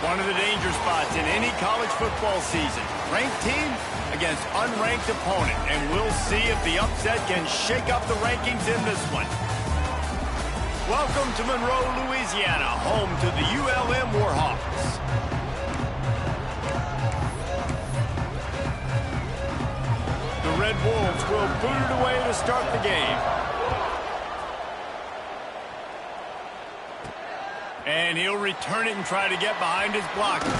One of the danger spots in any college football season. Ranked team against unranked opponent. And we'll see if the upset can shake up the rankings in this one. Welcome to Monroe, Louisiana, home to the ULM Warhawks. The Red Wolves will boot it away to start the game. And he'll return it and try to get behind his blockers.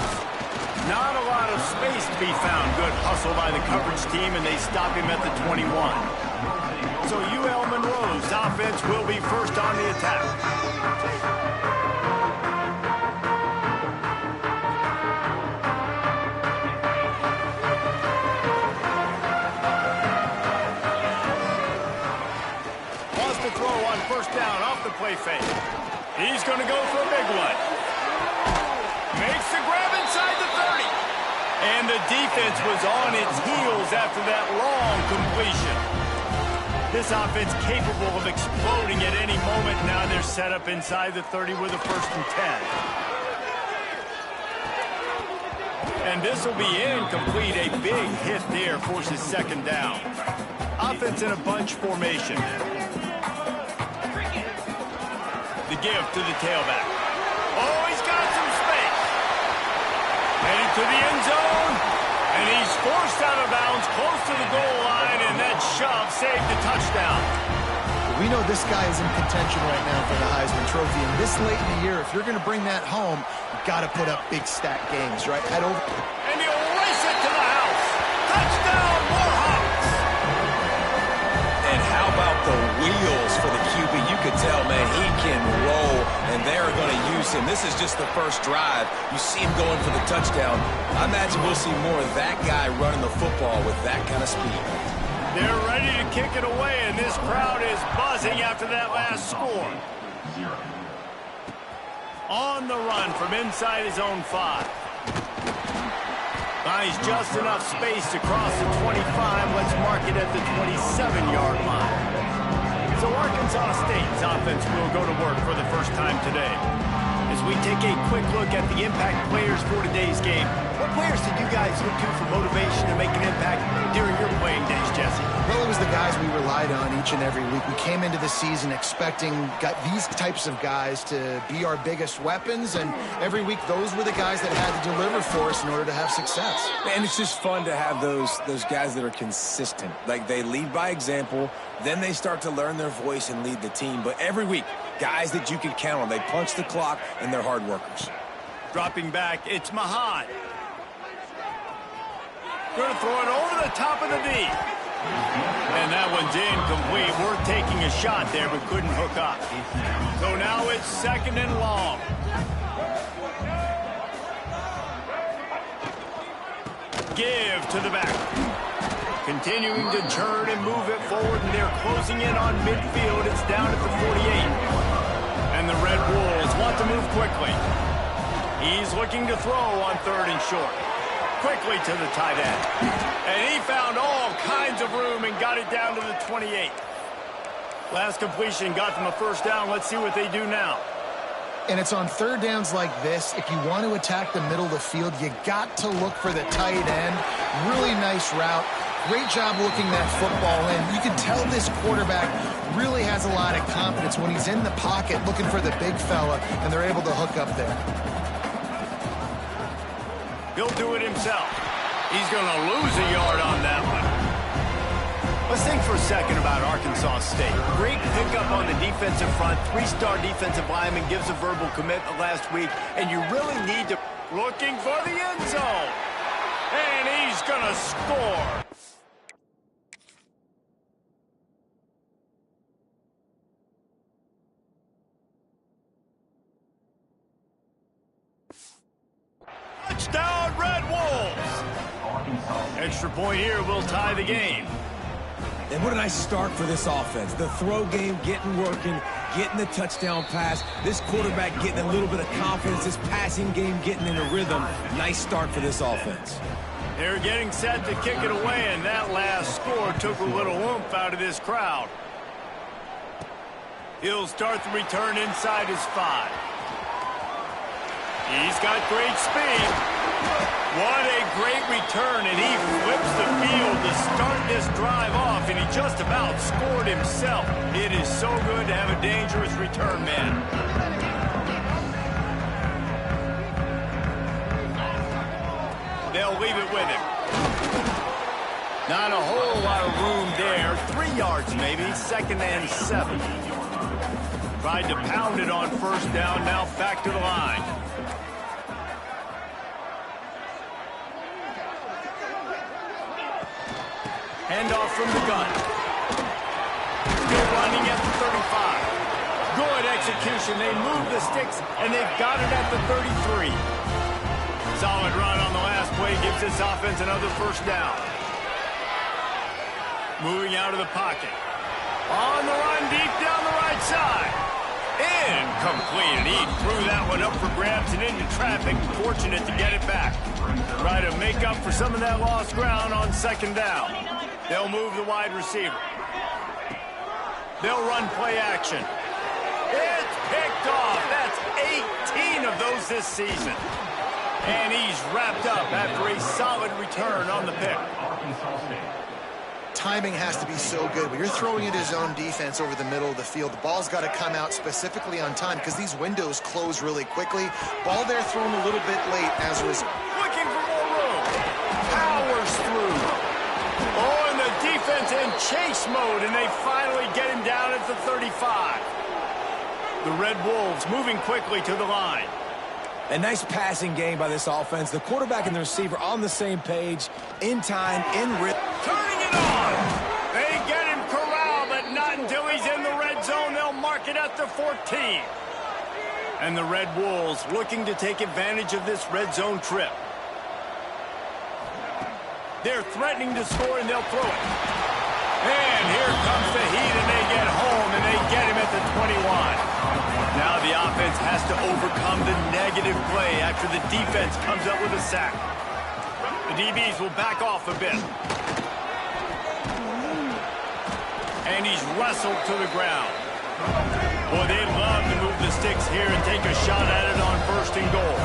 Not a lot of space to be found. Good hustle by the coverage team, and they stop him at the 21. So UL Monroe's offense will be first on the attack. Wants to throw on first down off the play fake. He's going to go for a big one. Makes the grab inside the 30. And the defense was on its heels after that long completion. This offense capable of exploding at any moment. Now they're set up inside the 30 with a 1st and 10. And this will be incomplete. A big hit there forces 2nd down. Offense in a bunch formation. The give to the tailback. Oh, he's got some space. Headed to the end zone. And he's forced out of bounds close to the goal line, and that shove saved the touchdown. We know this guy is in contention right now for the Heisman Trophy, and this late in the year, if you're going to bring that home, you've got to put up big stat games, right? Head over. And he'll race it to the house. Touchdown, Warhawks. And how about the wheels for the QB? You could tell, man, he can roll, and they're going to use him. This is just the first drive. You see him going for the touchdown. I imagine we'll see more of that guy running the football with that kind of speed. They're ready to kick it away, and this crowd is buzzing after that last score. On the run from inside his own 5. Finds just enough space to cross the 25. Let's mark it at the 27-yard line. So Arkansas State's offense will go to work for the first time today. As we take a quick look at the impact players for today's game. What players did you guys look to for motivation to make an impact during your playing days, Jesse? Well, it was the guys we relied on each and every week. We came into the season expecting these types of guys to be our biggest weapons, and every week those were the guys that had to deliver for us in order to have success. And it's just fun to have those guys that are consistent. Like, they lead by example, then they start to learn their voice and lead the team. But every week, guys that you can count on. They punch the clock, and they're hard workers. Dropping back, it's Mahan. Going to throw it over the top of the D. And that one's incomplete. Worth taking a shot there, but couldn't hook up. So now it's 2nd and long. Give to the back. Continuing to turn and move it forward, and they're closing in on midfield. It's down at the 48. And the Red Wolves want to move quickly. He's looking to throw on 3rd and short. Quickly to the tight end. And he found all kinds of room and got it down to the 28. Last completion got them a 1st down. Let's see what they do now. And it's on 3rd downs like this. If you want to attack the middle of the field, you got to look for the tight end. Really nice route. Great job looking that football in. You can tell this quarterback really has a lot of confidence when he's in the pocket looking for the big fella, and they're able to hook up there. He'll do it himself. He's going to lose a yard on that one. Let's think for a second about Arkansas State. Great pickup on the defensive front. 3-star defensive lineman gives a verbal commitment last week, and you really need to... Looking for the end zone. And he's going to score. Touchdown, Red Wolves. Extra point here will tie the game. And what a nice start for this offense. The throw game getting working, getting the touchdown pass. This quarterback getting a little bit of confidence. This passing game getting in a rhythm. Nice start for this offense. They're getting set to kick it away, and that last score took a little oomph out of this crowd. He'll start the return inside his 5. He's got great speed. What a great return, and he flips the field to start this drive off, and he just about scored himself. It is so good to have a dangerous return man. They'll leave it with him. Not a whole lot of room there. 3 yards maybe, 2nd and 7. Tried to pound it on 1st down, now back to the line. Handoff from the gun. Still running at the 35. Good execution. They move the sticks, and they've got it at the 33. Solid run on the last play gives this offense another 1st down. Moving out of the pocket. On the run, deep down the right side. Incomplete. He threw that one up for grabs and into traffic. Fortunate to get it back. Try to make up for some of that lost ground on 2nd down. They'll move the wide receiver. They'll run play action. It's picked off. That's 18 of those this season. And he's wrapped up after a solid return on the pick. Timing has to be so good. When you're throwing it his own defense over the middle of the field, the ball's got to come out specifically on time because these windows close really quickly. Ball there thrown a little bit late as a result. Looking for more room. Powers through. Oh, and the defense in chase mode, and they finally get him down at the 35. The Red Wolves moving quickly to the line. A nice passing game by this offense. The quarterback and the receiver on the same page, in time, in rhythm. Turning it on. They get him corralled, but not until he's in the red zone. They'll mark it at the 14. And the Red Wolves looking to take advantage of this red zone trip. They're threatening to score, and they'll throw it. And here comes the heat, and they get home, and they get him at the 21. Now the offense has to overcome the negative play after the defense comes up with a sack. The DBs will back off a bit. And he's wrestled to the ground. Boy, they'd love to move the sticks here and take a shot at it on 1st and goal.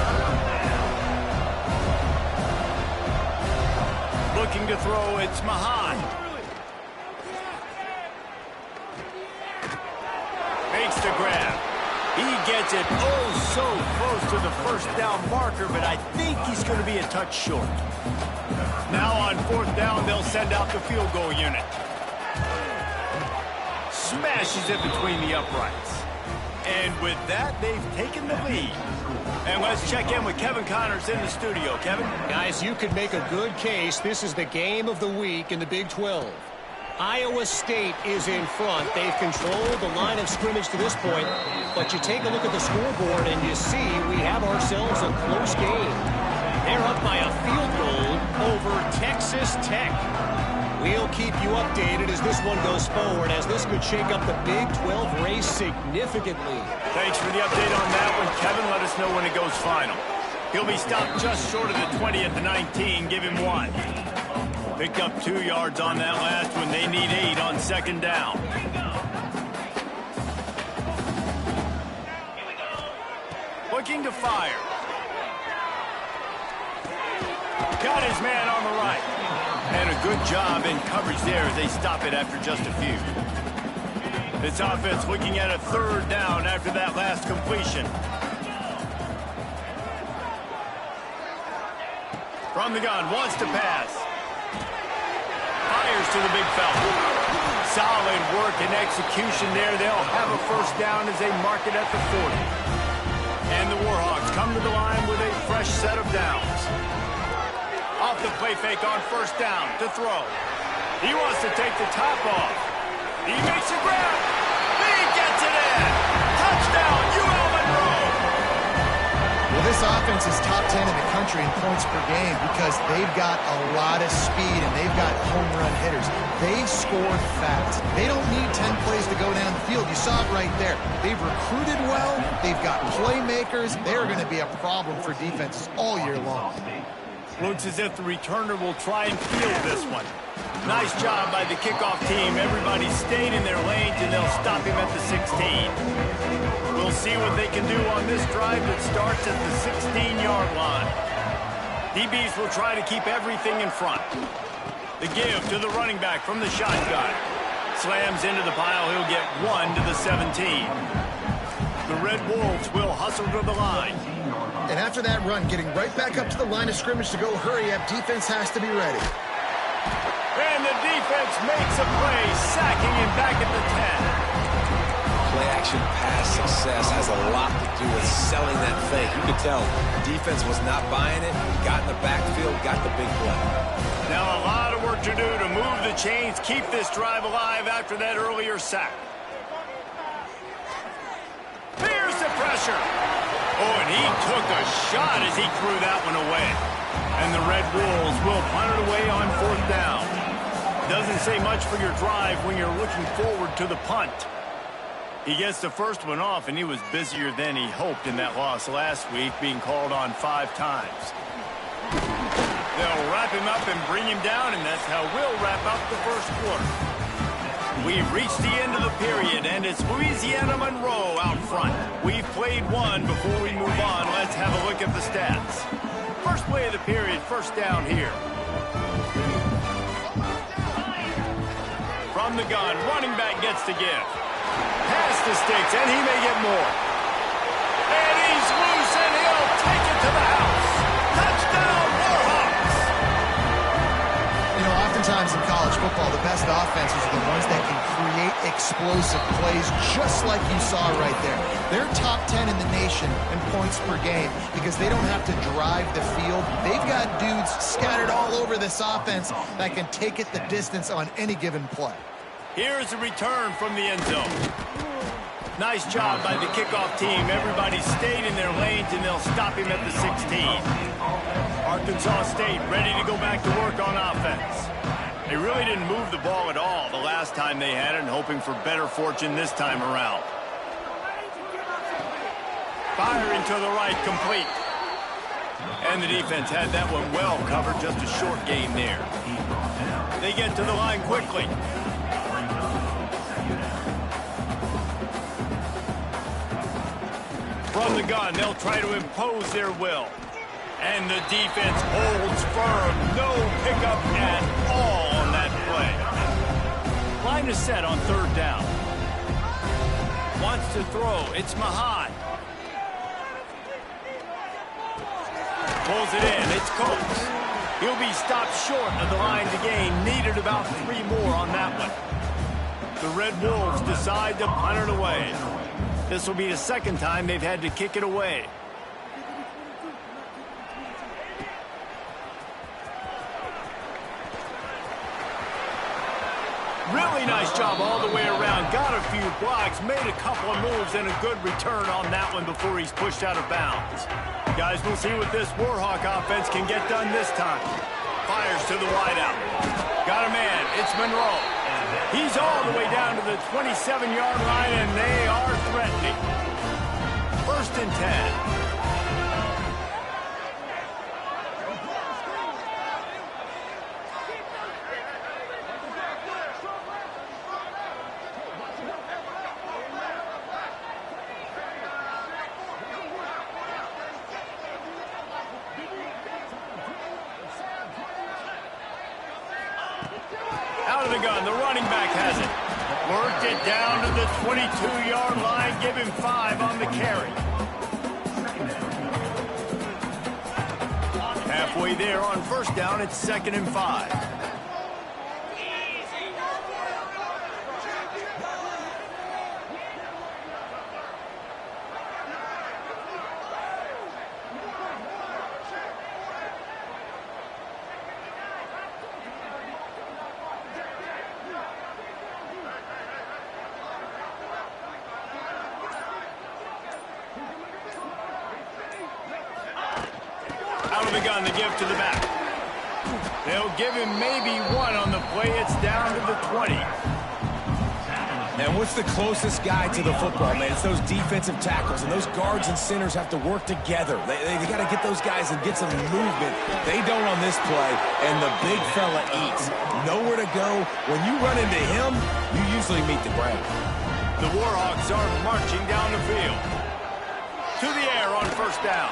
Looking to throw, it's Mahan. Makes the grab. He gets it oh so close to the 1st down marker, but I think he's going to be a touch short. Now on 4th down, they'll send out the field goal unit. Smashes it between the uprights. And with that, they've taken the lead. And let's check in with Kevin Connors in the studio. Kevin? Guys, you could make a good case. This is the game of the week in the Big 12. Iowa State is in front. They've controlled the line of scrimmage to this point. But you take a look at the scoreboard and you see we have ourselves a close game. They're up by a field goal over Texas Tech. We'll keep you updated as this one goes forward, as this could shake up the Big 12 race significantly. Thanks for the update on that one, Kevin. Let us know when it goes final. He'll be stopped just short of the 20 at the 19. Give him 1. Picked up 2 yards on that last one. They need 8 on 2nd down. Looking to fire. Got his man on the right. And a good job in coverage there as they stop it after just a few. This offense looking at a 3rd down after that last completion. From the gun, wants to pass. Fires to the big fella. Solid work and execution there. They'll have a 1st down as they mark it at the 40. And the Warhawks come to the line with a fresh set of downs. Off the play fake on 1st down to throw. He wants to take the top off. He makes a grab. He gets it in. Touchdown, UL Monroe. Well, this offense is top 10 in the country in points per game because they've got a lot of speed and they've got home run hitters. They score fast. They don't need 10 plays to go down the field. You saw it right there. They've recruited well. They've got playmakers. They're going to be a problem for defenses all year long. Looks as if the returner will try and field this one. Nice job by the kickoff team. Everybody stayed in their lanes, and they'll stop him at the 16. We'll see what they can do on this drive that starts at the 16-yard line. DBs will try to keep everything in front. The give to the running back from the shotgun. Slams into the pile. He'll get 1 to the 17. The Red Wolves will hustle to the line. And after that run, getting right back up to the line of scrimmage to go hurry up, defense has to be ready. And the defense makes a play, sacking him back at the 10. Play-action pass success has a lot to do with selling that fake. You could tell defense was not buying it. Got in the backfield, got the big play. Now a lot of work to do to move the chains, keep this drive alive after that earlier sack. Here's the pressure. Oh, and he took a shot as he threw that one away. And the Red Wolves will punt it away on 4th down. Doesn't say much for your drive when you're looking forward to the punt. He gets the first one off, and he was busier than he hoped in that loss last week, being called on 5 times. They'll wrap him up and bring him down, and that's how we'll wrap up the 1st quarter. We've reached the end of the period, and it's Louisiana Monroe out front. We've played 1 before we move on. Let's have a look at the stats. First play of the period, 1st down here. From the gun, running back gets to give. Pass the sticks, and he may get more. And he's loose, and he'll take it to the house. Touchdown, Warhawks! You know, oftentimes in college football, the best offenses are the ones that can create explosive plays, just like you saw right there. They're top 10 in the nation in points per game because they don't have to drive the field. They've got dudes scattered all over this offense that can take it the distance on any given play. Here's a return from the end zone. Nice job by the kickoff team. Everybody stayed in their lanes, and they'll stop him at the 16. Arkansas State ready to go back to work on offense. They really didn't move the ball at all the last time they had it, and hoping for better fortune this time around. Firing to the right, complete. And the defense had that one well covered, just a short gain there. They get to the line quickly. From the gun, they'll try to impose their will. And the defense holds firm. No pickup at all on that play. Line is set on third down. Wants to throw. It's Mahan. Pulls it in. It's Coates. He'll be stopped short of the line to gain. Needed about 3 more on that one. The Red Wolves decide to punt it away. This will be the second time they've had to kick it away. Really nice job all the way around. Got a few blocks, made a couple of moves, and a good return on that one before he's pushed out of bounds. Guys, we'll see what this Warhawk offense can get done this time. Fires to the wideout. Got a man. It's Monroe. He's all the way down to the 27-yard line, and they are threatening. 1st and 10. Out of the gun, the running back has it. Worked it down to the 22-yard line. Give him 5 on the carry. Halfway there on 1st down, it's 2nd and 5. Out of the gun, the give to the back. They'll give him maybe 1 on the play. It's down to the 20. And what's the closest guy to the football, man? It's those defensive tackles, and those guards and centers have to work together. They got to get those guys and get some movement. They don't on this play, and the big fella eats. Nowhere to go. When you run into him, you usually meet the ground. The Warhawks are marching down the field. To the air on 1st down.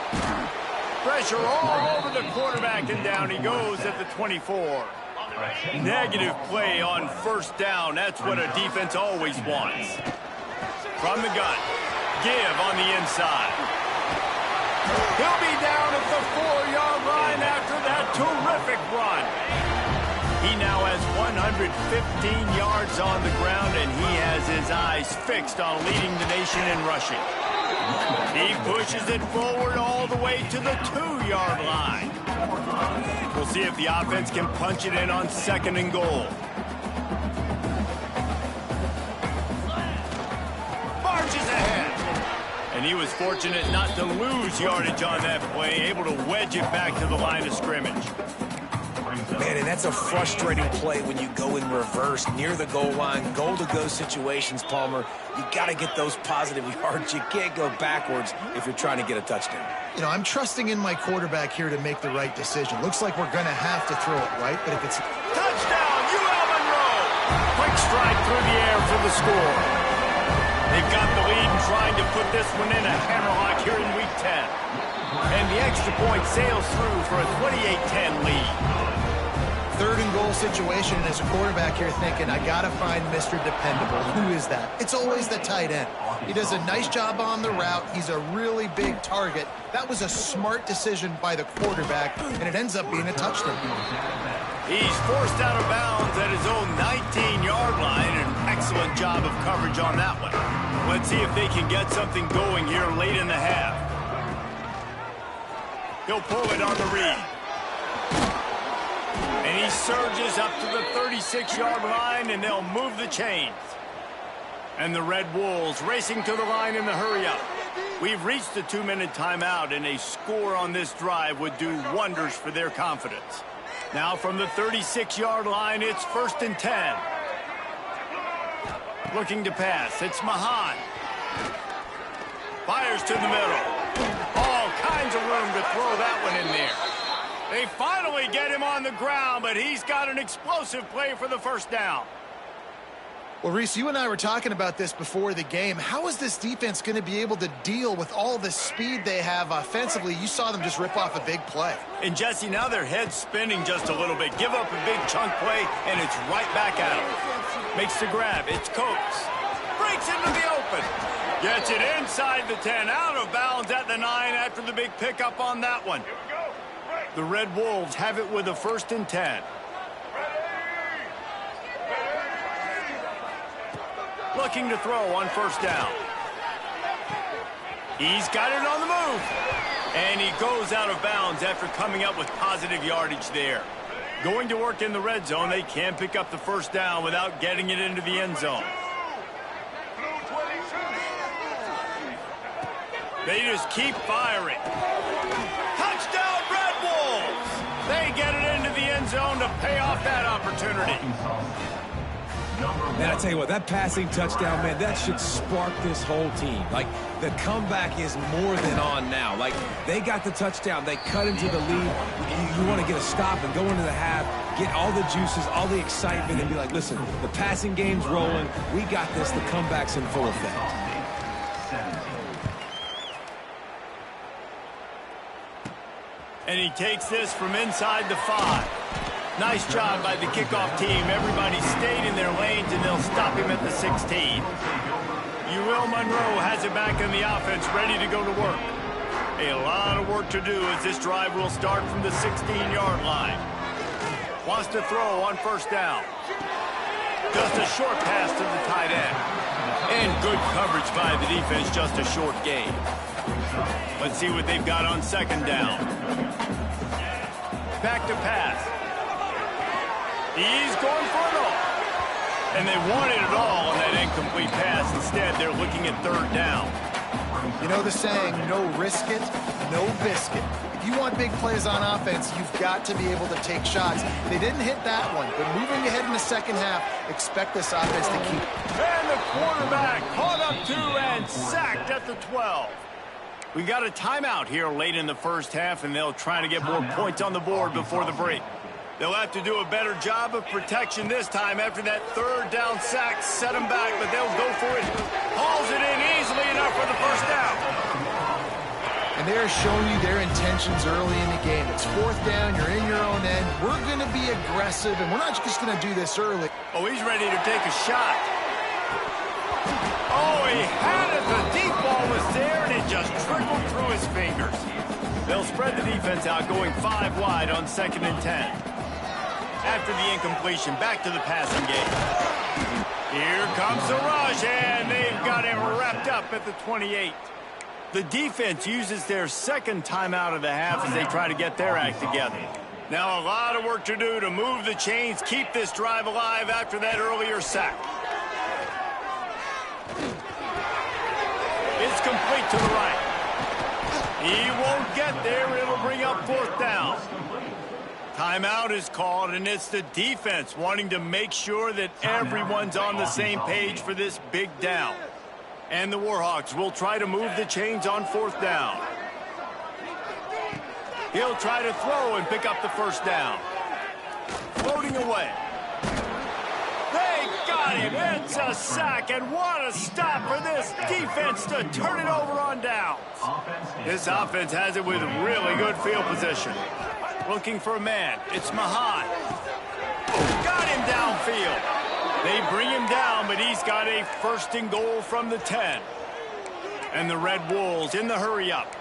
Pressure all over the quarterback, and down he goes at the 24. Negative play on 1st down. That's what a defense always wants. From the gun. Give on the inside. He'll be down at the 4-yard line after that terrific run. He now has 115 yards on the ground, and he has his eyes fixed on leading the nation in rushing. He pushes it forward all the way to the 2-yard line. We'll see if the offense can punch it in on 2nd and goal. Marches ahead. And he was fortunate not to lose yardage on that play, able to wedge it back to the line of scrimmage. Man, and that's a frustrating play when you go in reverse near the goal line, goal-to-go situations, Palmer. You got to get those positive yards. You can't go backwards if you're trying to get a touchdown. You know, I'm trusting in my quarterback here to make the right decision. Looks like we're going to have to throw it, right? But if it's... Touchdown, UL Monroe! Quick strike through the air for the score. They've got the lead and trying to put this one in a hammerlock here in Week 10. And the extra point sails through for a 28-10 lead. 3rd and goal situation, and as a quarterback here thinking, I got to find Mr. Dependable. Who is that? It's always the tight end. He does a nice job on the route. He's a really big target. That was a smart decision by the quarterback, and it ends up being a touchdown. He's forced out of bounds at his own 19-yard line. An excellent job of coverage on that one. Let's see if they can get something going here late in the half. He'll pull it on the read. And he surges up to the 36-yard line, and they'll move the chains. And the Red Wolves racing to the line in the hurry-up. We've reached the 2-minute timeout, and a score on this drive would do wonders for their confidence. Now from the 36-yard line, it's 1st and 10. Looking to pass. It's Mahan. Fires to the middle. All kinds of room to throw that one in there. They finally get him on the ground, but he's got an explosive play for the 1st down. Well, Reese, you and I were talking about this before the game. How is this defense going to be able to deal with all the speed they have offensively? You saw them just rip off a big play. And, Jesse, now their head's spinning just a little bit. Give up a big chunk play, and it's right back at them. Makes the grab. It's Coates. Breaks into the open. Gets it inside the 10. Out of bounds at the 9 after the big pickup on that one. The Red Wolves have it with a 1st and 10. Looking to throw on 1st down. He's got it on the move. And he goes out of bounds after coming up with positive yardage there. Going to work in the red zone. They can pick up the 1st down without getting it into the end zone. They just keep firing. Touchdown, Red Wolves! They get it into the end zone to pay off that opportunity. Man, I tell you what, that passing touchdown, man, that should spark this whole team. Like, the comeback is more than on now. Like, they got the touchdown. They cut into the lead. You want to get a stop and go into the half, get all the juices, all the excitement, and be like, listen, the passing game's rolling. We got this. The comeback's in full effect. And he takes this from inside the 5. Nice job by the kickoff team. Everybody stayed in their lanes, and they'll stop him at the 16. Will Monroe has it back in the offense, ready to go to work. A lot of work to do as this drive will start from the 16-yard line. Wants to throw on 1st down. Just a short pass to the tight end. And good coverage by the defense, just a short gain. Let's see what they've got on 2nd down. Back to pass. He's going for it all. And they wanted it all on that incomplete pass. Instead, they're looking at 3rd down. You know the saying, no risk it, no biscuit. If you want big plays on offense, you've got to be able to take shots. They didn't hit that one, but moving ahead in the 2nd half, expect this offense to keep. And the quarterback caught up to and sacked at the 12. We got a timeout here late in the 1st half, and they'll try to get more points on the board before the break. They'll have to do a better job of protection this time after that 3rd down sack set them back, but they'll go for it. Hauls it in easily enough for the 1st down. And they're showing you their intentions early in the game. It's 4th down, you're in your own end. We're going to be aggressive, and we're not just going to do this early. Oh, he's ready to take a shot. Oh, he had it. The deep ball was there, and it just trickled through his fingers. They'll spread the defense out, going 5 wide on 2nd and 10. After the incompletion, back to the passing game. Here comes the rush, and they've got him wrapped up at the 28. The defense uses their 2nd timeout of the half as they try to get their act together. Now a lot of work to do to move the chains, keep this drive alive after that earlier sack. It's complete to the right. He won't get there. It'll bring up 4th down. Timeout is called, and it's the defense wanting to make sure that everyone's on the same page for this big down. And the Warhawks will try to move the chains on 4th down. He'll try to throw and pick up the 1st down. Floating away. They got him. It's a sack, and what a stop for this defense to turn it over on downs. This offense has it with really good field position. Looking for a man. It's Mahan. Got him downfield. They bring him down, but he's got a 1st and goal from the 10. And the Red Wolves in the hurry-up.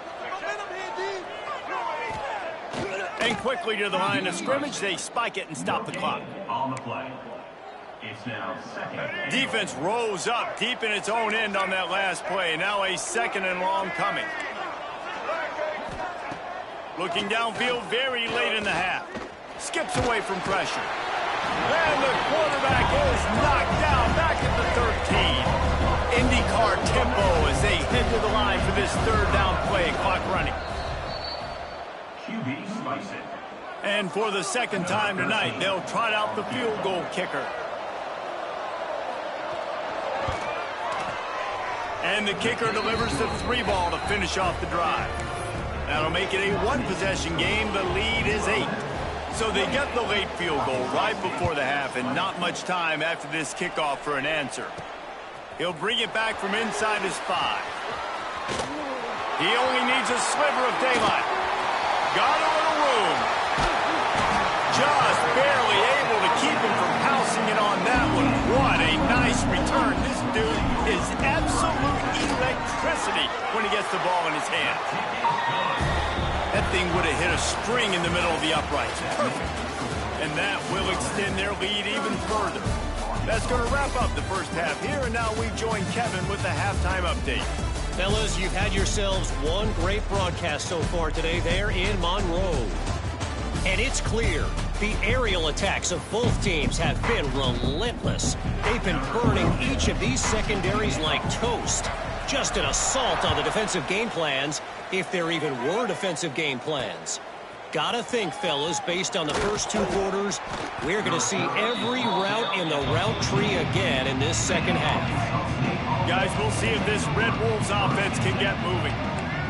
And quickly to the line of scrimmage, they spike it and stop the clock. On the play. It's now 2nd. Defense rose up deep in its own end on that last play. Now a 2nd and long coming. Looking downfield very late in the half. Skips away from pressure. And the quarterback is knocked down back at the 13. IndyCar tempo as they head to the line for this 3rd down play. Clock running. QB spice it. And for the 2nd time tonight, they'll trot out the field goal kicker. And the kicker delivers the 3 ball to finish off the drive. That'll make it a 1-possession game. The lead is 8. So they get the late field goal right before the half and not much time after this kickoff for an answer. He'll bring it back from inside his 5. He only needs a sliver of daylight. Got a little room. Just barely able to keep him from pouncing it on that one. What a nice return. This dude is absolute electricity when he gets the ball in his hands. That thing would have hit a string in the middle of the uprights. Perfect. And that will extend their lead even further. That's going to wrap up the first half here, and now we join Kevin with the halftime update. Fellas, you've had yourselves one great broadcast so far today there in Monroe. And it's clear the aerial attacks of both teams have been relentless. They've been burning each of these secondaries like toast. Just an assault on the defensive game plans, if there even were defensive game plans. Gotta think, fellas, based on the first 2 quarters, we're going to see every route in the route tree again in this second half. Guys, we'll see if this Red Wolves offense can get moving.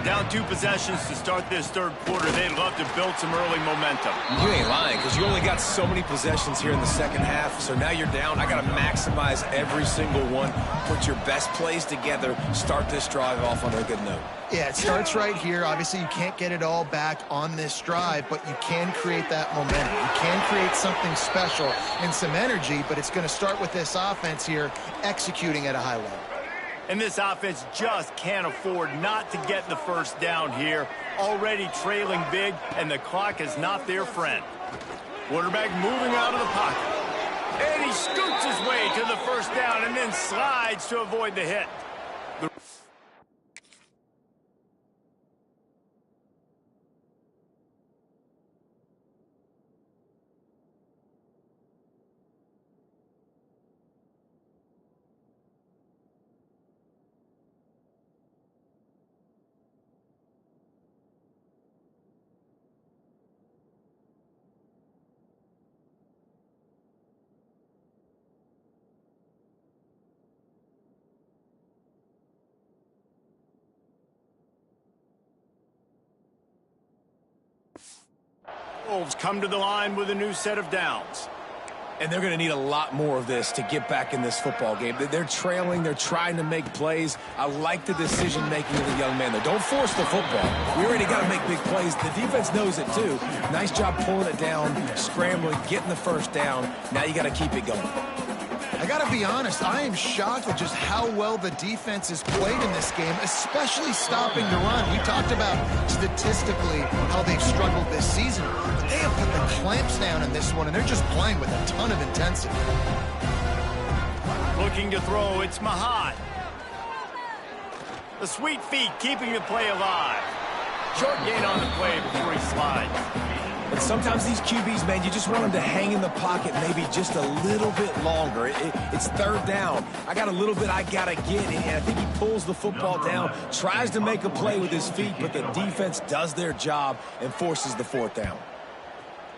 Down 2 possessions to start this third quarter. They'd love to build some early momentum. You ain't lying, because you only got so many possessions here in the second half. So now you're down. I got to maximize every single one. Put your best plays together. Start this drive off on a good note. Yeah, it starts right here. Obviously, you can't get it all back on this drive, but you can create that momentum. You can create something special and some energy, but it's going to start with this offense here executing at a high level. And this offense just can't afford not to get the first down here. Already trailing big, and the clock is not their friend. Quarterback moving out of the pocket. And he scoots his way to the first down and then slides to avoid the hit. Wolves come to the line with a new set of downs. And they're going to need a lot more of this to get back in this football game. They're trailing. They're trying to make plays. I like the decision-making of the young man, though. Don't force the football. We already got to make big plays. The defense knows it, too. Nice job pulling it down, scrambling, getting the first down. Now you got to keep it going. I got to be honest, I am shocked at just how well the defense has played in this game, especially stopping the run. We talked about statistically how they've struggled this season, but they have put the clamps down in this one, and they're just playing with a ton of intensity. Looking to throw, it's Mahat. The sweet feet keeping the play alive. Short gain on the play before he slides. But sometimes these QBs, man, you just want them to hang in the pocket maybe just a little bit longer. It's third down. I got a little bit I got to get, and I think he pulls the football down, tries to make a play with his feet, but the defense does their job and forces the fourth down.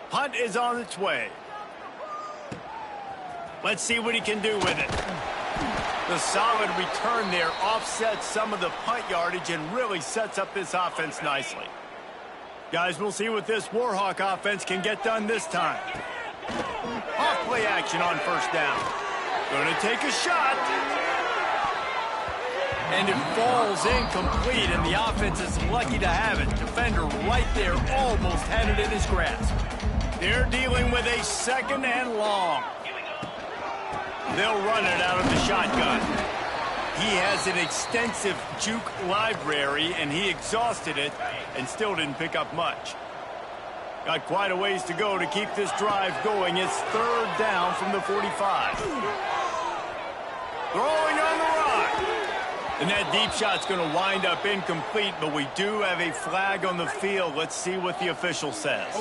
Hunt is on its way. Let's see what he can do with it. The solid return there offsets some of the punt yardage and really sets up this offense nicely. Guys, we'll see what this Warhawk offense can get done this time. Off play action on first down. Going to take a shot. And it falls incomplete, and the offense is lucky to have it. Defender right there almost had it in his grasp. They're dealing with a second and long. They'll run it out of the shotgun. He has an extensive juke library, and he exhausted it and still didn't pick up much. Got quite a ways to go to keep this drive going. It's third down from the 45. Throwing on the run. And that deep shot's going to wind up incomplete, but we do have a flag on the field. Let's see what the official says.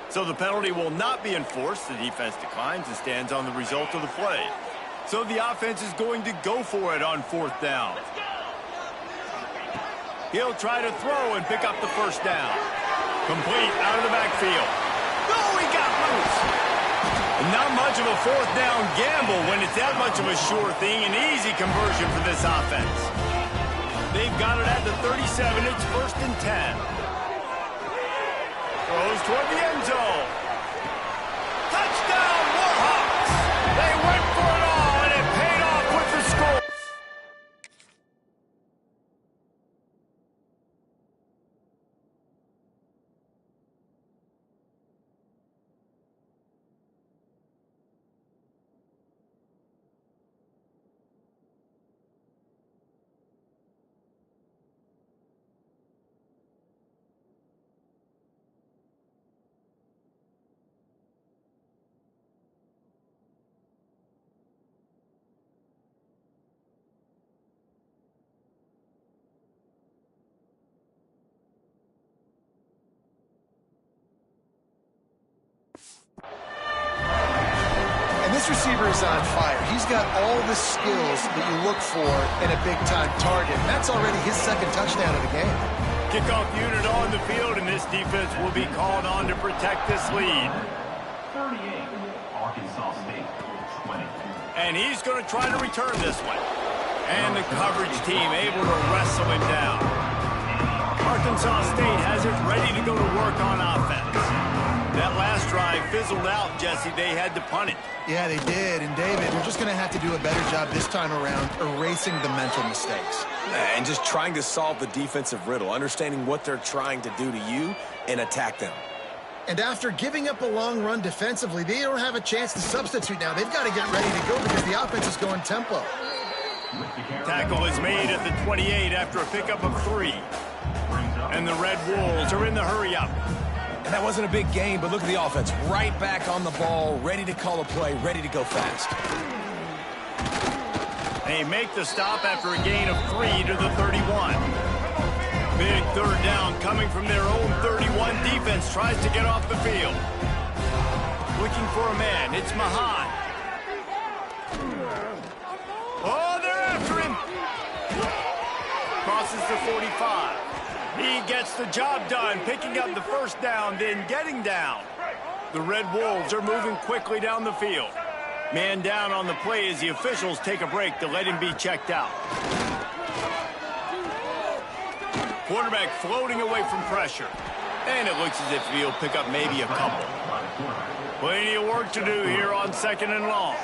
So the penalty will not be enforced. The defense declines and stands on the result of the play. So the offense is going to go for it on fourth down. He'll try to throw and pick up the first down. Complete out of the backfield. Oh, he got loose. Not much of a fourth down gamble when it's that much of a sure thing. An easy conversion for this offense. They've got it at the 37. It's 1st and 10. Throws toward the end zone. Touchdown, Warhawks! They went for it all, and it paid off with the score. This receiver is on fire. He's got all the skills that you look for in a big-time target. And that's already his 2nd touchdown of the game. Kickoff unit on the field, and this defense will be called on to protect this lead. 38, Arkansas State, 20. And he's going to try to return this one. And the coverage team able to wrestle him down. Arkansas State has it ready to go to work on offense. That last drive fizzled out, Jesse. They had to punt it. Yeah, they did. And, David, they're just going to have to do a better job this time around erasing the mental mistakes. And just trying to solve the defensive riddle, understanding what they're trying to do to you and attack them. And after giving up a long run defensively, they don't have a chance to substitute now. They've got to get ready to go because the offense is going tempo. Tackle is made at the 28 after a pickup of 3. And the Red Wolves are in the hurry-up. And that wasn't a big game, but look at the offense. Right back on the ball, ready to call a play, ready to go fast. They make the stop after a gain of 3 to the 31. Big 3rd down coming from their own 31. Defense tries to get off the field. Looking for a man. It's Mahan. Oh, they're after him. Crosses the 45. He gets the job done, picking up the 1st down, then getting down. The Red Wolves are moving quickly down the field. Man down on the play as the officials take a break to let him be checked out. Quarterback floating away from pressure. And it looks as if he'll pick up maybe a couple. Plenty of work to do here on 2nd and long.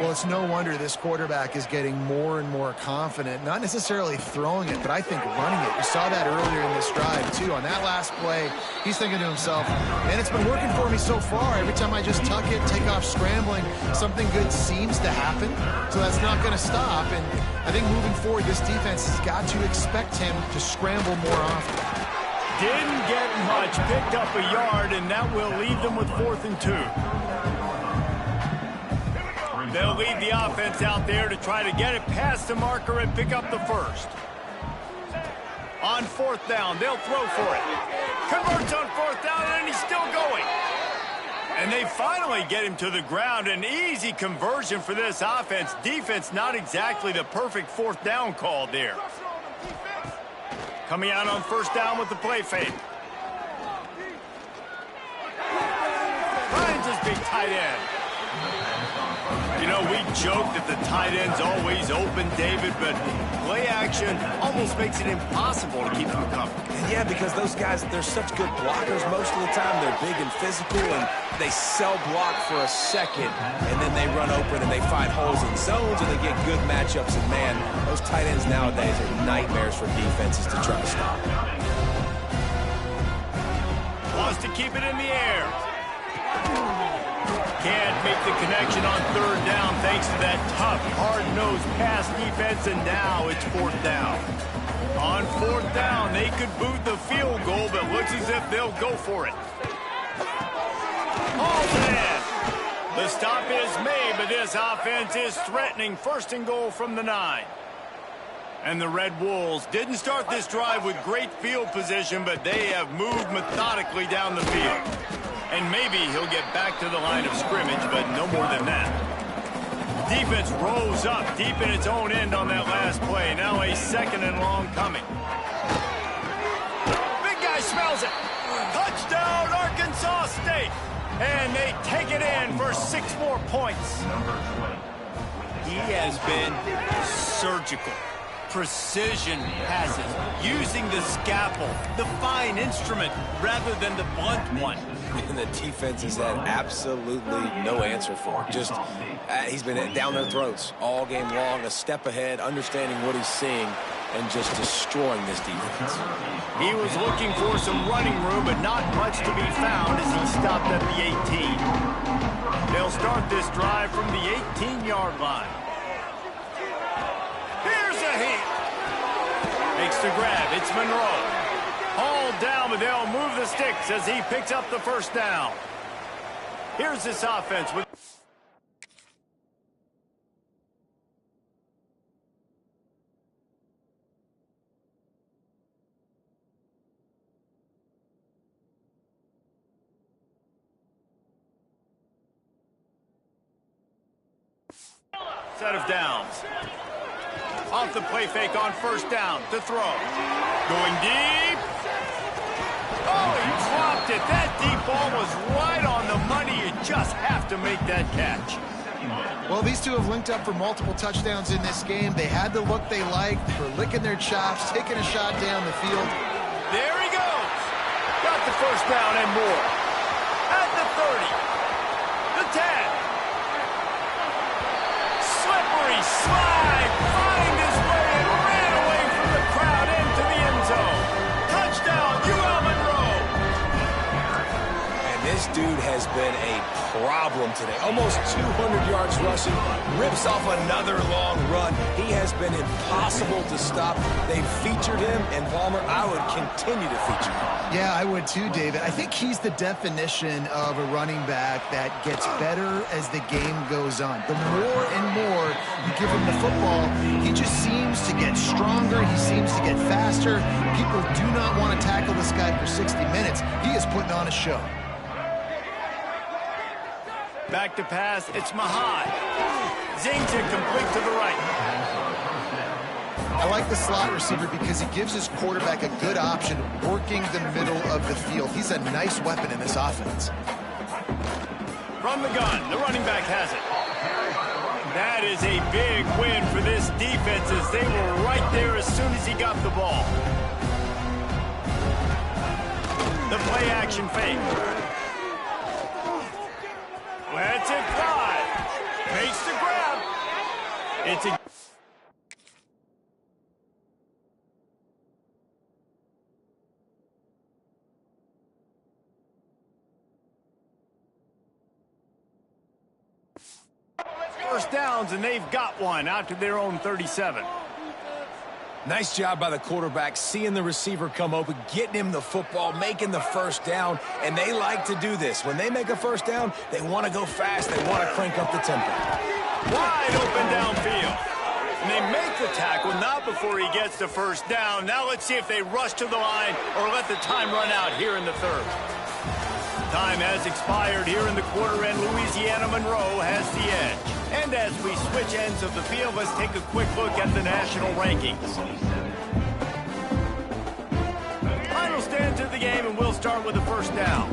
Well, it's no wonder this quarterback is getting more and more confident. Not necessarily throwing it, but I think running it. We saw that earlier in this drive, too. On that last play, he's thinking to himself, man, it's been working for me so far. Every time I just tuck it, take off scrambling, something good seems to happen. So that's not going to stop. And I think moving forward, this defense has got to expect him to scramble more often. Didn't get much, picked up a yard, and that will leave them with 4th and 2. They'll lead the offense out there to try to get it past the marker and pick up the 1st. On 4th down, they'll throw for it. Converts on 4th down, and he's still going. And they finally get him to the ground. An easy conversion for this offense. Defense not exactly the perfect 4th down call there. Coming out on 1st down with the play fake. Finds his big tight end. You know, we joke that the tight end's always open, David, but play action almost makes it impossible to keep them covered. Yeah, because those guys, they're such good blockers most of the time. They're big and physical, and they cell block for a second, and then they run open and they find holes in zones, and they get good matchups. And, man, those tight ends nowadays are nightmares for defenses to try to stop. Wants to keep it in the air. Can't make the connection on 3rd down thanks to that tough, hard-nosed pass defense, and now it's 4th down. On 4th down, they could boot the field goal, but looks as if they'll go for it. Oh, man! The stop is made, but this offense is threatening 1st and goal from the 9. And the Red Wolves didn't start this drive with great field position, but they have moved methodically down the field. And maybe he'll get back to the line of scrimmage, but no more than that. Defense rolls up deep in its own end on that last play. Now a 2nd and long coming. Big guy smells it. Touchdown, Arkansas State. And they take it in for 6 more points. He has been surgical. precision passes, using the scalpel, the fine instrument, rather than the blunt one. And the defense has had absolutely no answer for him. Just, he's been down their throats all game long, a step ahead, understanding what he's seeing, and just destroying this defense. He was looking for some running room, but not much to be found as he stopped at the 18. They'll start this drive from the 18-yard line. Here's a hit. Makes the grab. It's Monroe. Hauled down, but they'll move the sticks as he picks up the first down. Here's this offense with... set of downs. Off the play fake on first down to throw. Going deep. Oh, he dropped it. That deep ball was right on the money. You just have to make that catch. Well, these two have linked up for multiple touchdowns in this game. They had the look they liked. They were licking their chops, taking a shot down the field. There he goes. Got the first down and more. At the 30. The 10. Slippery slide, find his way and ran away from the crowd into the end zone. Touchdown, UL Monroe. And this dude has been a problem today. Almost 200 yards rushing, rips off another long run. He has been impossible to stop. They've featured him, and Palmer, I would continue to feature him. Yeah, I would too, David. I think he's the definition of a running back that gets better as the game goes on. The more and more you give him the football, he just seems to get stronger. He seems to get faster. People do not want to tackle this guy for 60 minutes. He is putting on a show. Back to pass, it's Mahad. Zings it complete to the right. I like the slot receiver because he gives his quarterback a good option working the middle of the field. He's a nice weapon in this offense. From the gun, the running back has it. That is a big win for this defense as they were right there as soon as he got the ball. The play action fake. Lets it fly. Makes the grab. It's a... first downs, and they've got one out to their own 37. Nice job by the quarterback, seeing the receiver come open, getting him the football, making the first down, and they like to do this. When they make a first down, they want to go fast. They want to crank up the tempo. Wide open downfield. And they make the tackle, not before he gets the first down. Now let's see if they rush to the line or let the time run out here in the third. Time has expired here in the quarter, and Louisiana Monroe has the edge. And as we switch ends of the field, let's take a quick look at the national rankings. Final stands of the game, and we'll start with the first down.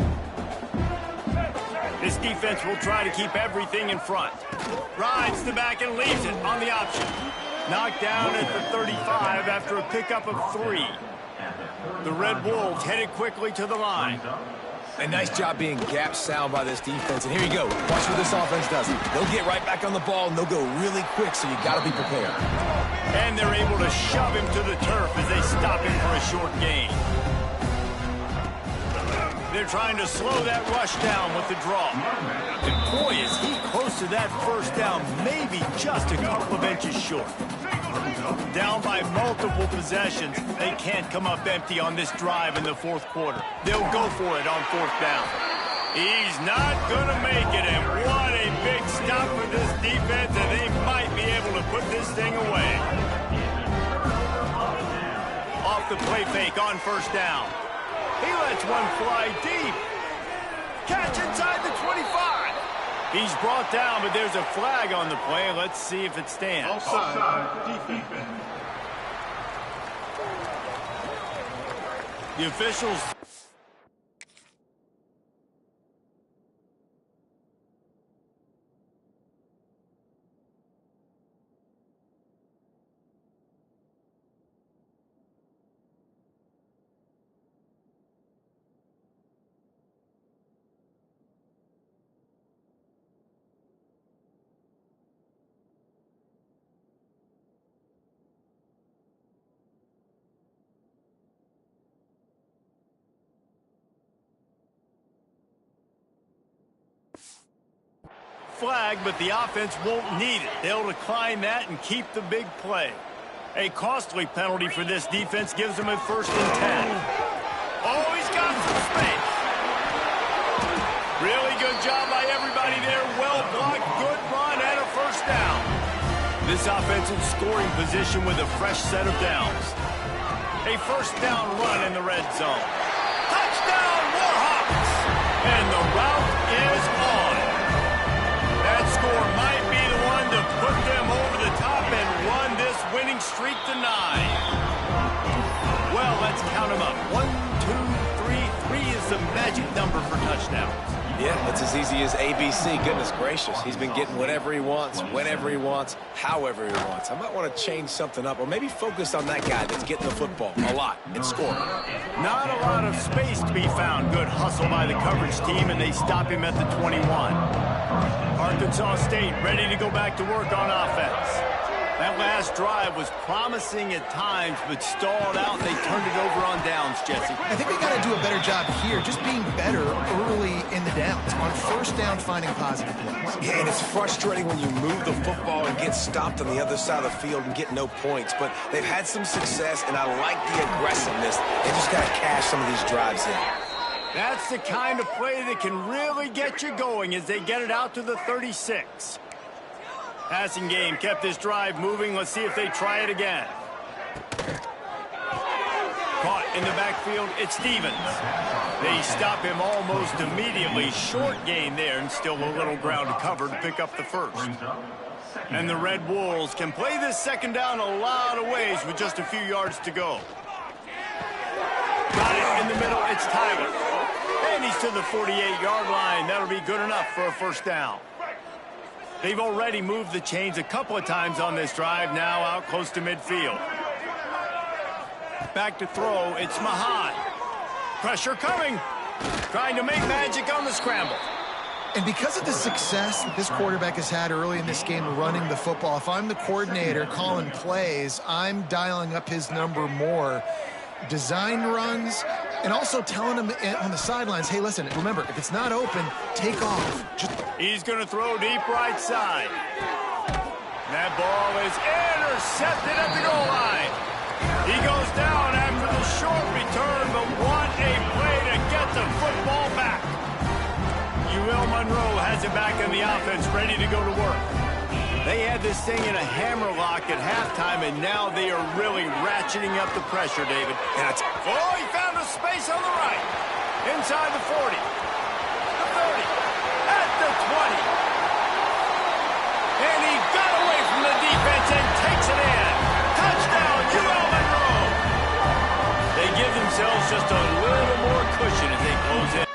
This defense will try to keep everything in front. Rides the back and leaves it on the option. Knocked down at the 35 after a pickup of 3. The Red Wolves headed quickly to the line. A nice job being gap sound by this defense. And here you go. Watch what this offense does. They'll get right back on the ball, and they'll go really quick, so you got to be prepared. And they're able to shove him to the turf as they stop him for a short gain. They're trying to slow that rush down with the draw. And boy, is he close to that first down, maybe just a couple of inches short. Down by multiple possessions, they can't come up empty on this drive in the fourth quarter. They'll go for it on fourth down. He's not going to make it, and what a big stop for this defense, and they might be able to put this thing away. Off the play fake on first down. He lets one fly deep. Catch inside the 25. He's brought down, but there's a flag on the play. Let's see if it stands. Offside, defense. The officials... flag, but the offense won't need it. They'll decline that and keep the big play. A costly penalty for this defense gives them a 1st and 10. Oh, he's got some space. Really good job by everybody there. Well blocked, good run, and a 1st down. This offense in scoring position with a fresh set of downs. A 1st down run in the red zone. Touchdown, Warhawks! And the route is on. That score might be the one to put them over the top and run this winning streak to 9. Well, let's count them up. 1, 2, 3. 3 is the magic number for touchdowns. Yeah, that's as easy as ABC. Goodness gracious. He's been getting whatever he wants, whenever he wants, however he wants. I might want to change something up or maybe focus on that guy that's getting the football a lot and scoring. Not a lot of space to be found. Good hustle by the coverage team, and they stop him at the 21. Arkansas State ready to go back to work on offense. That last drive was promising at times, but stalled out, and they turned it over on downs, Jesse. I think they got to do a better job here, just being better early in the downs. On 1st down, finding positive plays. Yeah, and it's frustrating when you move the football and get stopped on the other side of the field and get no points. But they've had some success, and I like the aggressiveness. They just got to cash some of these drives in. That's the kind of play that can really get you going as they get it out to the 36. Passing game kept this drive moving. Let's see if they try it again. Caught in the backfield, it's Stevens. They stop him almost immediately. Short gain there, and still a little ground to cover to pick up the 1st. And the Red Wolves can play this 2nd down a lot of ways with just a few yards to go. Got it in the middle, it's Tyler. And he's to the 48-yard line. That'll be good enough for a 1st down. They've already moved the chains a couple of times on this drive, now out close to midfield. Back to throw, it's Mahan. Pressure coming. Trying to make magic on the scramble. And because of the success that this quarterback has had early in this game running the football, if I'm the coordinator calling plays, I'm dialing up his number more. Design runs, and also telling him on the sidelines, hey, listen, remember, if it's not open, take off. He's going to throw deep right side. That ball is intercepted at the goal line. He goes down after the short return, but what a play to get the football back. UL Monroe has it back in the offense, ready to go to work. They had this thing in a hammerlock at halftime, and now they are really ratcheting up the pressure, David. And oh, he found a space on the right. Inside the 40. The 30. At the 20. And he got away from the defense and takes it in. Touchdown, UL Monroe. They give themselves just a little more cushion as they close in.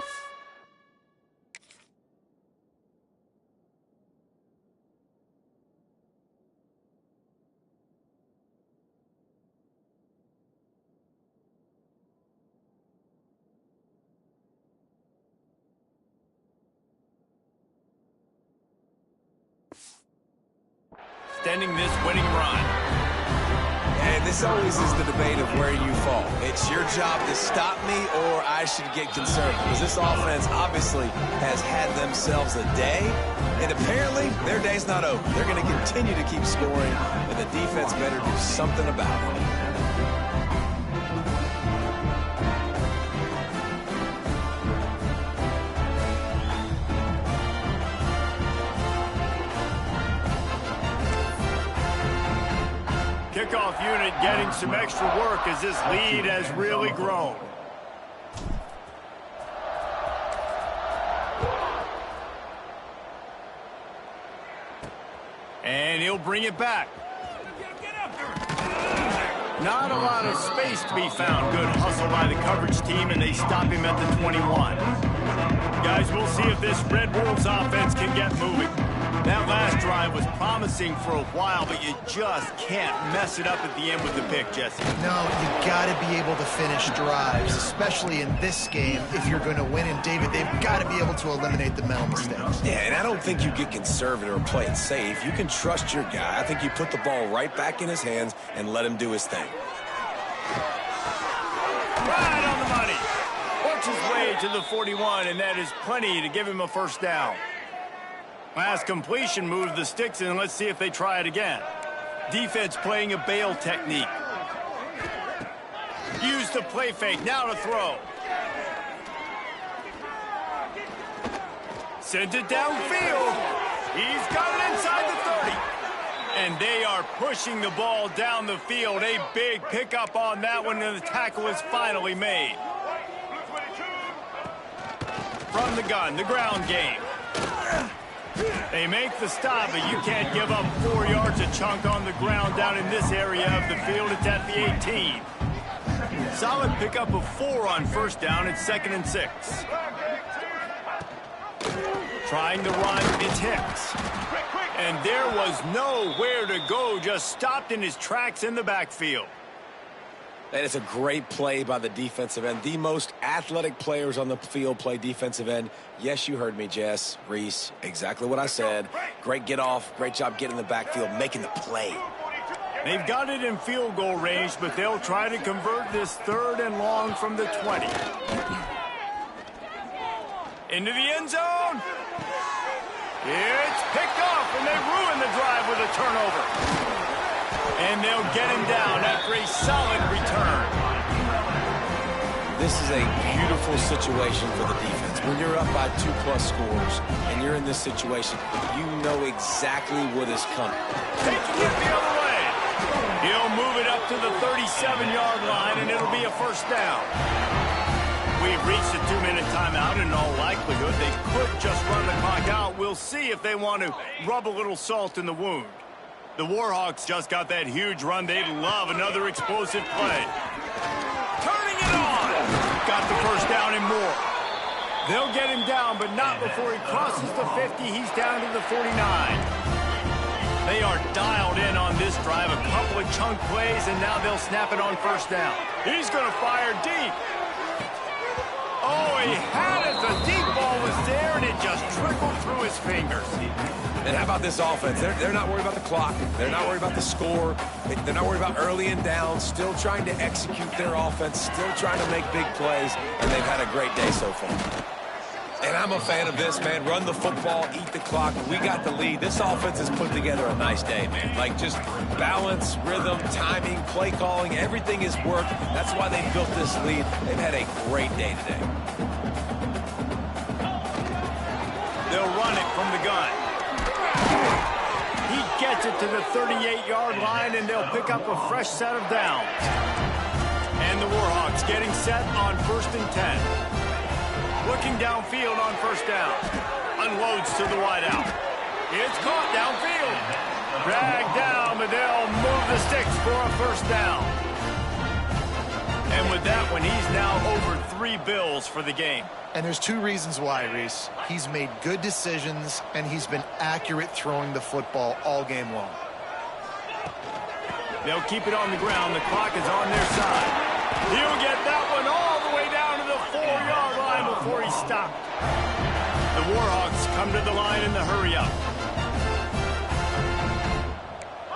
Extending this winning run. And this always is the debate of where you fall. It's your job to stop me or I should get concerned. Because this offense obviously has had themselves a day. And apparently their day's not over. They're going to continue to keep scoring. And the defense better do something about it. Kickoff unit getting some extra work as this lead has really grown. And he'll bring it back. Not a lot of space to be found. Good hustle by the coverage team, and they stop him at the 21. Guys, we'll see if this Red Wolves offense can get moving. That last drive was promising for a while, but you just can't mess it up at the end with the pick, Jesse. No, you got to be able to finish drives, especially in this game if you're going to win. And, David, they've got to be able to eliminate the mental mistakes. Yeah, and I don't think you get conservative or play it safe. You can trust your guy. I think you put the ball right back in his hands and let him do his thing. Right on the money. Works his way to the 41, and that is plenty to give him a 1st down. Last completion moved the sticks in. Let's see if they try it again. Defense playing a bail technique. Use the play fake. Now to throw. Sends it downfield. He's got it inside the 30. And they are pushing the ball down the field. A big pickup on that one, and the tackle is finally made. From the gun, the ground game. They make the stop, but you can't give up 4 yards a chunk on the ground down in this area of the field. It's at the 18. Solid pickup of 4 on first down. It's 2nd and 6. Trying to run, it's Hicks. And there was nowhere to go, just stopped in his tracks in the backfield. That is a great play by the defensive end. The most athletic players on the field play defensive end. Yes, you heard me, Jess, Reese, exactly what I said. Great get off, great job getting in the backfield, making the play. They've got it in field goal range, but they'll try to convert this 3rd and long from the 20. Into the end zone. It's picked off, and they ruin the drive with a turnover. And they'll get him down after a solid return. This is a beautiful situation for the defense. When you're up by 2+ scores and you're in this situation, you know exactly what is coming. Taking it the other way. He'll move it up to the 37-yard line, and it'll be a first down. We've reached a 2-minute timeout. In all likelihood, they could just run the clock out. We'll see if they want to rub a little salt in the wound. The Warhawks just got that huge run. They'd love another explosive play. Turning it on. Got the first down and more. They'll get him down, but not before he crosses the 50. He's down to the 49. They are dialed in on this drive. A couple of chunk plays, and now they'll snap it on first down. He's going to fire deep. Oh, he had it. The deep ball was there, and it just trickled through his fingers. And how about this offense? They're not worried about the clock. They're not worried about the score. They're not worried about early and down. Still trying to execute their offense. Still trying to make big plays. And they've had a great day so far. And I'm a fan of this, man. Run the football, eat the clock. We got the lead. This offense has put together a nice day, man. Like, just balance, rhythm, timing, play calling. Everything has worked. That's why they built this lead. They've had a great day today. They'll run it from the gun. He gets it to the 38-yard line, and they'll pick up a fresh set of downs. And the Warhawks getting set on 1st and 10. Looking downfield on first down. Unloads to the wideout. It's caught downfield. Dragged down, but they'll move the sticks for a first down. And with that one, he's now over 3 bills for the game. And there's 2 reasons why, Reese. He's made good decisions, and he's been accurate throwing the football all game long. They'll keep it on the ground. The clock is on their side. He'll get that one all the way down to the 4-yard line before he stopped. The Warhawks come to the line in the hurry-up.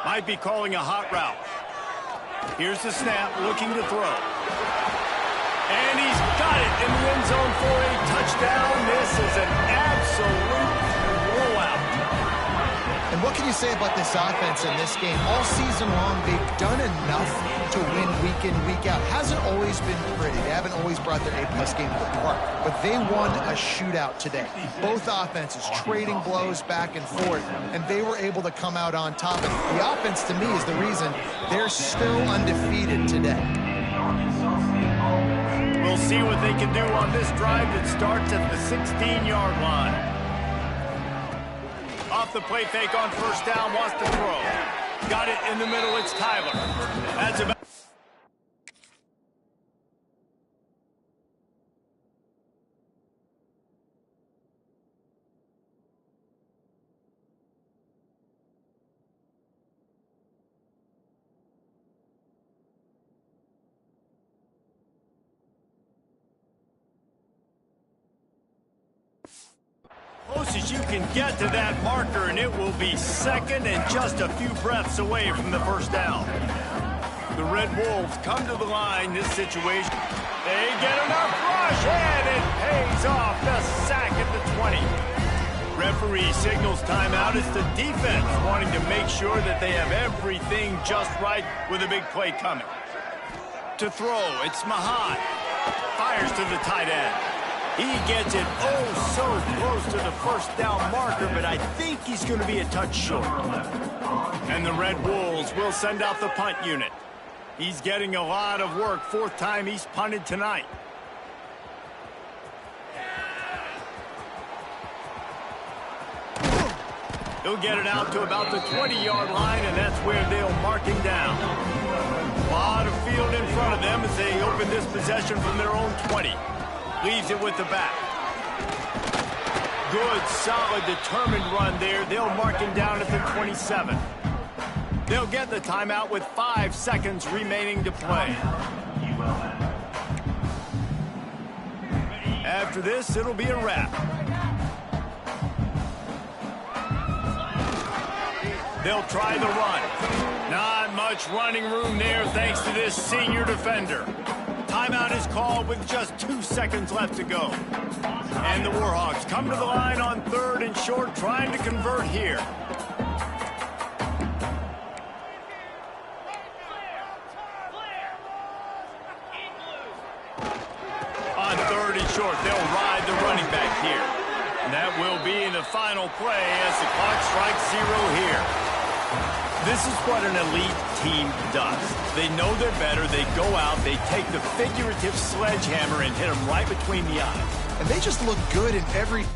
Might be calling a hot route. Here's the snap, looking to throw. And he's got it in the end zone for a touchdown. This is an absolute blowout. And what can you say about this offense in this game? All season long, they've done enough to win week in, week out. Hasn't always been pretty. They haven't always brought their A-plus game to the park. But they won a shootout today. Both offenses trading blows back and forth, and they were able to come out on top. And the offense, to me, is the reason they're still undefeated today. We'll see what they can do on this drive that starts at the 16-yard line. Off the play fake on first down, wants to throw. Got it in the middle, it's Tyler. That's about... Close as you can get to that marker, and it will be second and just a few breaths away from the first down. The Red Wolves come to the line this situation. They get enough rush, and it pays off. The sack at the 20. Referee signals timeout. It's the defense wanting to make sure that they have everything just right with a big play coming. To throw, it's Mahan. Fires to the tight end. He gets it oh so close to the first down marker, but I think he's going to be a touch short. And the Red Wolves will send out the punt unit. He's getting a lot of work. Fourth time he's punted tonight. He'll get it out to about the 20-yard line, and that's where they'll mark him down. A lot of field in front of them as they open this possession from their own 20. Leaves it with the back. Good, solid, determined run there. They'll mark him down at the 27. They'll get the timeout with 5 seconds remaining to play. After this, it'll be a wrap. They'll try the run. Not much running room there thanks to this senior defender. Timeout is called with just 2 seconds left to go. And the Warhawks come to the line on 3rd and short, trying to convert here. On 3rd and short, they'll ride the running back here. And that will be the final play as the clock strikes 0 here. This is what an elite team does. They know they're better. They go out. They take the figurative sledgehammer and hit them right between the eyes. And they just look good in every...